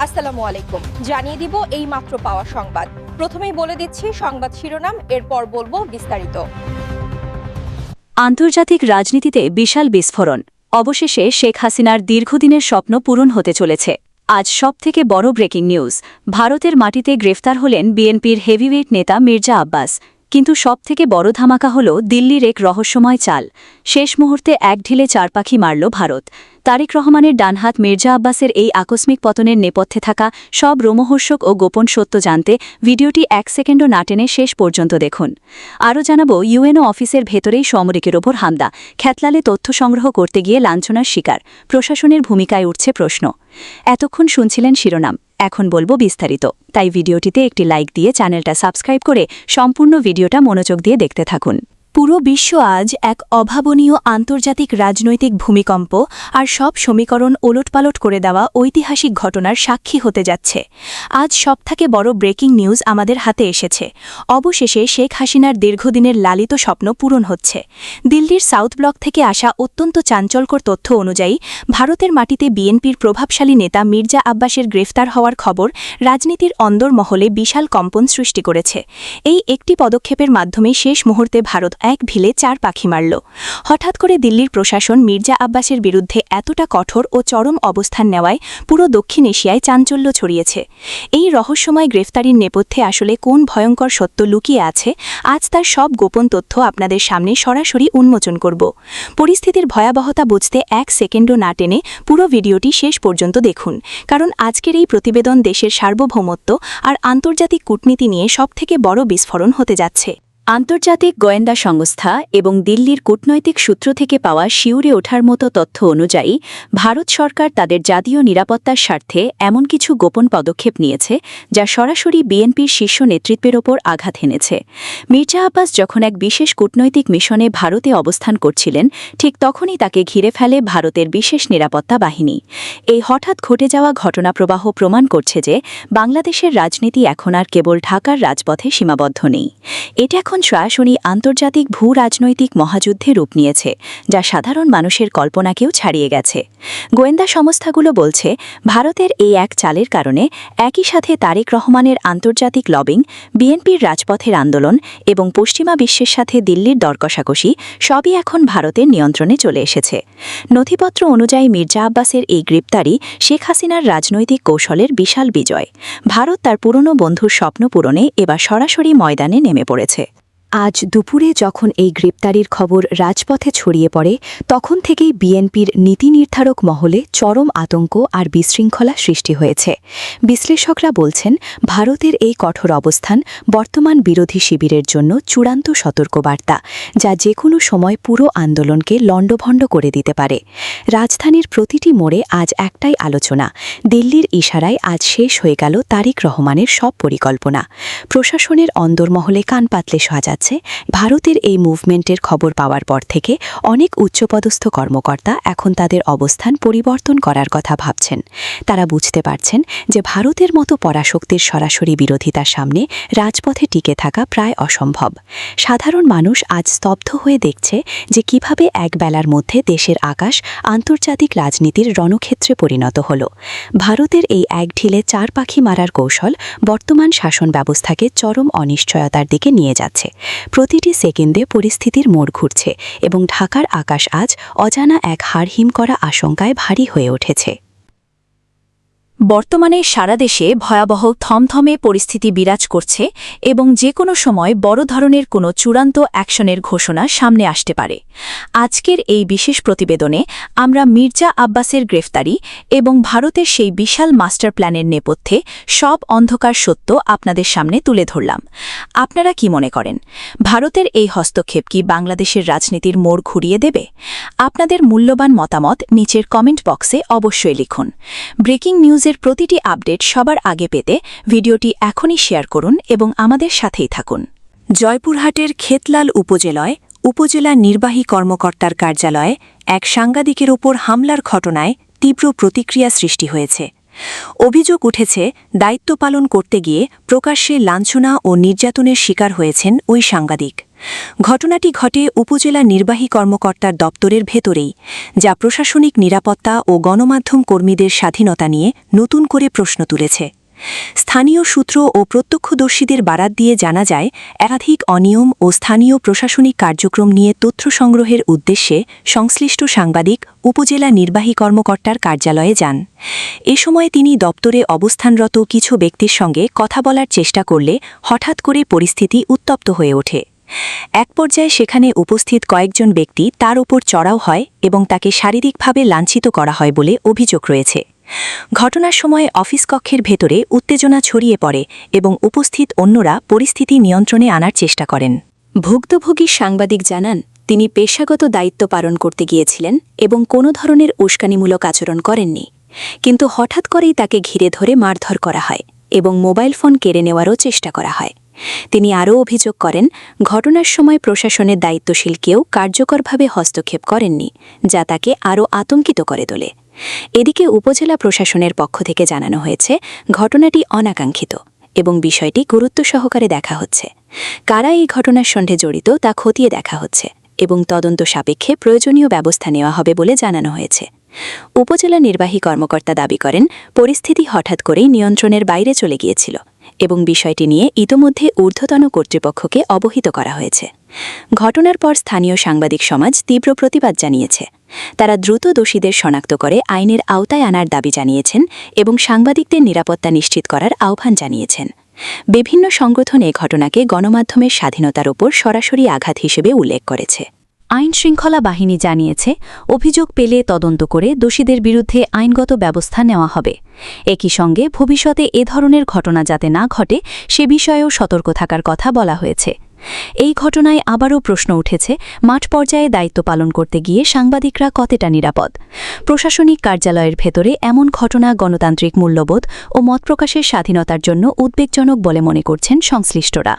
আসসালামু আলাইকুম। জানিয়ে দিব এই মাত্র পাওয়া সংবাদ। প্রথমেই বলে দিচ্ছি সংবাদ শিরোনাম, এরপর বলবো বিস্তারিত। আন্তর্জাতিক রাজনীতিতে বিশাল বিস্ফোরণ। অবশেষে শেখ হাসিনার দীর্ঘদিনের স্বপ্ন পূরণ হতে চলেছে। আজ সবথেকে বড় ব্রেকিং নিউজ, ভারতের মাটিতে গ্রেফতার হলেন বিএনপির হেভিওয়েট নেতা মির্জা আব্বাস। কিন্তু সবথেকে বড় ধামাকা হল দিল্লির এক রহস্যময় চাল। শেষ মুহূর্তে এক ঢিলে চার পাখি মারল ভারত। তারেক রহমানের ডানহাত মির্জা আব্বাসের এই আকস্মিক পতনের নেপথ্যে থাকা সব রোমহর্ষক ও গোপন সত্য জানতে ভিডিওটি 1 সেকেন্ডও না টেনে শেষ পর্যন্ত দেখুন। আরও জানাবো ইউএনও অফিসের ভেতরেই সামরিকের ওপর হামলা, খ্যাতলালে তথ্য সংগ্রহ করতে গিয়ে লাঞ্ছনার শিকার, প্রশাসনের ভূমিকায় উঠছে প্রশ্ন। এতক্ষণ শুনছিলেন শিরোনাম, এখন বলবো বিস্তারিত। তাই ভিডিওটিতে একটি লাইক দিয়ে চ্যানেলটা সাবস্ক্রাইব করে সম্পূর্ণ ভিডিওটা মনোযোগ দিয়ে দেখতে থাকুন। পুরো বিশ্ব আজ এক অভাবনীয় আন্তর্জাতিক রাজনৈতিক ভূমিকম্প আর সব সমীকরণ ওলটপালট করে দেওয়া ঐতিহাসিক ঘটনার সাক্ষী হতে যাচ্ছে। আজ সবথেকে বড় ব্রেকিং নিউজ আমাদের হাতে এসেছে। অবশেষে শেখ হাসিনার দীর্ঘদিনের লালিত স্বপ্ন পূরণ হচ্ছে। দিল্লির সাউথ ব্লক থেকে আসা অত্যন্ত চাঞ্চল্যকর তথ্য অনুযায়ী ভারতের মাটিতে বিএনপির প্রভাবশালী নেতা মির্জা আব্বাসের গ্রেফতার হওয়ার খবর রাজনীতির অন্দরমহলে বিশাল কম্পন সৃষ্টি করেছে। এই একটি পদক্ষেপের মাধ্যমে শেষ মুহূর্তে ভারত এক ঢিলে চার পাখি মারল। হঠাৎ করে দিল্লির প্রশাসন মির্জা আব্বাসের বিরুদ্ধে এতটা কঠোর ও চরম অবস্থান নেওয়ায় পুরো দক্ষিণ এশিয়ায় চাঞ্চল্য ছড়িয়েছে। এই রহস্যময় গ্রেফতারির নেপথ্যে আসলে কোন ভয়ঙ্কর সত্য লুকিয়ে আছে, আজ তার সব গোপন তথ্য আপনাদের সামনে সরাসরি উন্মোচন করব। পরিস্থিতির ভয়াবহতা বুঝতে 1 সেকেন্ডও না টেনে পুরো ভিডিওটি শেষ পর্যন্ত দেখুন, কারণ আজকের এই প্রতিবেদন দেশের সার্বভৌমত্ব আর আন্তর্জাতিক কূটনীতি নিয়ে সবথেকে বড় বিস্ফোরণ হতে যাচ্ছে। আন্তর্জাতিক গোয়েন্দা সংস্থা এবং দিল্লির কূটনৈতিক সূত্র থেকে পাওয়া শিউরে ওঠার মতো তথ্য অনুযায়ী ভারত সরকার তাদের জাতীয় নিরাপত্তার স্বার্থে এমন কিছু গোপন পদক্ষেপ নিয়েছে যা সরাসরি বিএনপির শীর্ষ নেতৃত্বের ওপর আঘাত হেনেছে। মির্জা আব্বাস যখন এক বিশেষ কূটনৈতিক মিশনে ভারতে অবস্থান করছিলেন, ঠিক তখনই তাকে ঘিরে ফেলে ভারতের বিশেষ নিরাপত্তা বাহিনী। এই হঠাৎ ঘটে যাওয়া ঘটনাপ্রবাহ প্রমাণ করছে যে বাংলাদেশের রাজনীতি এখন আর কেবল ঢাকার রাজপথে সীমাবদ্ধ নেই। এটা এখন সরাসরি আন্তর্জাতিক ভূ রাজনৈতিক মহাযুদ্ধে রূপ নিয়েছে, যা সাধারণ মানুষের কল্পনাকেও ছাড়িয়ে গেছে। গোয়েন্দা সংস্থাগুলো বলছে, ভারতের এই এক চালের কারণে একই সাথে তারেক রহমানের আন্তর্জাতিক লবিং, বিএনপির রাজপথের আন্দোলন এবং পশ্চিমা বিশ্বের সাথে দিল্লির দরকষাকষি সবই এখন ভারতের নিয়ন্ত্রণে চলে এসেছে। নথিপত্র অনুযায়ী মির্জা আব্বাসের এই গ্রেপ্তারি শেখ হাসিনার রাজনৈতিক কৌশলের বিশাল বিজয়। ভারত তার পুরনো বন্ধুর স্বপ্ন পূরণে এবার সরাসরি ময়দানে নেমে পড়েছে। আজ দুপুরে যখন এই গ্রেপ্তারির খবর রাজপথে ছড়িয়ে পড়ে, তখন থেকেই বিএনপির নীতি নির্ধারক মহলে চরম আতঙ্ক আর বিশৃঙ্খলা সৃষ্টি হয়েছে। বিশ্লেষকরা বলছেন, ভারতের এই কঠোর অবস্থান বর্তমান বিরোধী শিবিরের জন্য চূড়ান্ত সতর্কবার্তা, যা যে কোনো সময় পুরো আন্দোলনকে লণ্ডভণ্ড করে দিতে পারে। রাজধানীর প্রতিটি মোড়ে আজ একটাই আলোচনা, দিল্লির ইশারায় আজ শেষ হয়ে গেল তারেক রহমানের সব পরিকল্পনা। প্রশাসনের অন্দরমহলে কান পাতলে শোনা যাচ্ছে, ভারতের এই মুভমেন্টের খবর পাওয়ার পর থেকে অনেক উচ্চপদস্থ কর্মকর্তা এখন তাদের অবস্থান পরিবর্তন করার কথা ভাবছেন। তারা বুঝতে পারছেন যে ভারতের মতো পরাশক্তির সরাসরি বিরোধিতার সামনে রাজপথে টিকে থাকা প্রায় অসম্ভব। সাধারণ মানুষ আজ স্তব্ধ হয়ে দেখছে যে কিভাবে এক বেলার মধ্যে দেশের আকাশ আন্তর্জাতিক রাজনীতির রণক্ষেত্রে পরিণত হল। ভারতের এই এক ঢিলে চার পাখি মারার কৌশল বর্তমান শাসন ব্যবস্থাকে চরম অনিশ্চয়তার দিকে নিয়ে যাচ্ছে। প্রতিটি সেকেন্ডে পরিস্থিতির মোড় ঘুরছে এবং ঢাকার আকাশ আজ অজানা এক হাড়হিম করা আশঙ্কায় ভারী হয়ে উঠেছে। বর্তমানে সারা দেশে ভয়াবহ থমথমে পরিস্থিতি বিরাজ করছে এবং যে কোনো সময় বড় ধরনের কোনো চূড়ান্ত অ্যাকশনের ঘোষণা সামনে আসতে পারে। আজকের এই বিশেষ প্রতিবেদনে আমরা মির্জা আব্বাসের গ্রেফতারি এবং ভারতের সেই বিশাল মাস্টার প্ল্যানের নেপথ্যে সব অন্ধকার সত্য আপনাদের সামনে তুলে ধরলাম। আপনারা কি মনে করেন, ভারতের এই হস্তক্ষেপ কি বাংলাদেশের রাজনীতির মোড় ঘুরিয়ে দেবে? আপনাদের মূল্যবান মতামত নিচের কমেন্ট বক্সে অবশ্যই লিখুন। ব্রেকিং নিউজের প্রতিটি আপডেট সবার আগে পেতে ভিডিওটি এখনই শেয়ার করুন এবং আমাদের সাথেই থাকুন। জয়পুরহাটের খেতলাল উপজেলায় উপজেলা নির্বাহী কর্মকর্তার কার্যালয়ে এক সাংবাদিকের ওপর হামলার ঘটনায় তীব্র প্রতিক্রিয়া সৃষ্টি হয়েছে। অভিযোগ উঠেছে, দায়িত্ব পালন করতে গিয়ে প্রকাশ্যে লাঞ্ছনা ও নির্যাতনের শিকার হয়েছেন ওই সাংবাদিক। ঘটনাটি ঘটে উপজেলা নির্বাহী কর্মকর্তার দপ্তরের ভেতরেই, যা প্রশাসনিক নিরাপত্তা ও গণমাধ্যম কর্মীদের স্বাধীনতা নিয়ে নতুন করে প্রশ্ন তুলেছে। স্থানীয় সূত্র ও প্রত্যক্ষদর্শীদের বারাত দিয়ে জানা যায়, একাধিক অনিয়ম ও স্থানীয় প্রশাসনিক কার্যক্রম নিয়ে তথ্য সংগ্রহের উদ্দেশ্যে সংশ্লিষ্ট সাংবাদিক উপজেলা নির্বাহী কর্মকর্তার কার্যালয়ে যান। এ সময় তিনি দপ্তরে অবস্থানরত কিছু ব্যক্তির সঙ্গে কথা বলার চেষ্টা করলে হঠাৎ করে পরিস্থিতি উত্তপ্ত হয়ে ওঠে। এক পর্যায়ে সেখানে উপস্থিত কয়েকজন ব্যক্তি তার ওপর চড়াও হয় এবং তাকে শারীরিকভাবে লাঞ্ছিত করা হয় বলে অভিযোগ রয়েছে। ঘটনার সময় অফিস কক্ষের ভেতরে উত্তেজনা ছড়িয়ে পড়ে এবং উপস্থিত অন্যরা পরিস্থিতি নিয়ন্ত্রণে আনার চেষ্টা করেন। ভুক্তভোগী সাংবাদিক জানান, তিনি পেশাগত দায়িত্ব পালন করতে গিয়েছিলেন এবং কোনো ধরনের উস্কানিমূলক আচরণ করেননি, কিন্তু হঠাৎ করেই তাকে ঘিরে ধরে মারধর করা হয় এবং মোবাইল ফোন কেড়ে নেওয়ারও চেষ্টা করা হয়। তিনি আরও অভিযোগ করেন, ঘটনার সময় প্রশাসনের দায়িত্বশীল কেউ কার্যকরভাবে হস্তক্ষেপ করেননি, যা তাকে আরও আতঙ্কিত করে তোলে। এদিকে উপজেলা প্রশাসনের পক্ষ থেকে জানানো হয়েছে, ঘটনাটি অনাকাঙ্ক্ষিত এবং বিষয়টি গুরুত্ব সহকারে দেখা হচ্ছে। কারা এই ঘটনার সঙ্গে জড়িত তা খতিয়ে দেখা হচ্ছে এবং তদন্ত সাপেক্ষে প্রয়োজনীয় ব্যবস্থা নেওয়া হবে বলে জানানো হয়েছে। উপজেলা নির্বাহী কর্মকর্তা দাবি করেন, পরিস্থিতি হঠাৎ করেই নিয়ন্ত্রণের বাইরে চলে গিয়েছিল এবং বিষয়টি নিয়ে ইতোমধ্যে ঊর্ধ্বতন কর্তৃপক্ষকে অবহিত করা হয়েছে। ঘটনার পর স্থানীয় সাংবাদিক সমাজ তীব্র প্রতিবাদ জানিয়েছে। তারা দ্রুত দোষীদের শনাক্ত করে আইনের আওতায় আনার দাবি জানিয়েছেন এবং সাংবাদিকদের নিরাপত্তা নিশ্চিত করার আহ্বান জানিয়েছেন। বিভিন্ন সংগঠন এ ঘটনাকে গণমাধ্যমের স্বাধীনতার ওপর সরাসরি আঘাত হিসেবে উল্লেখ করেছে। আইনশৃঙ্খলা বাহিনী জানিয়েছে, অভিযোগ পেলে তদন্ত করে দোষীদের বিরুদ্ধে আইনগত ব্যবস্থা নেওয়া হবে। একই সঙ্গে ভবিষ্যতে এ ধরনের ঘটনা যাতে না ঘটে সে বিষয়েও সতর্ক থাকার কথা বলা হয়েছে। এই ঘটনায় আবারও প্রশ্ন উঠেছে, মাঠ পর্যায়ে দায়িত্ব পালন করতে গিয়ে সাংবাদিকরা কতটা নিরাপদ? প্রশাসনিক কার্যালয়ের ভেতরে এমন ঘটনা গণতান্ত্রিক মূল্যবোধ ও মত প্রকাশের স্বাধীনতার জন্য উদ্বেগজনক বলে মনে করছেন সংশ্লিষ্টরা।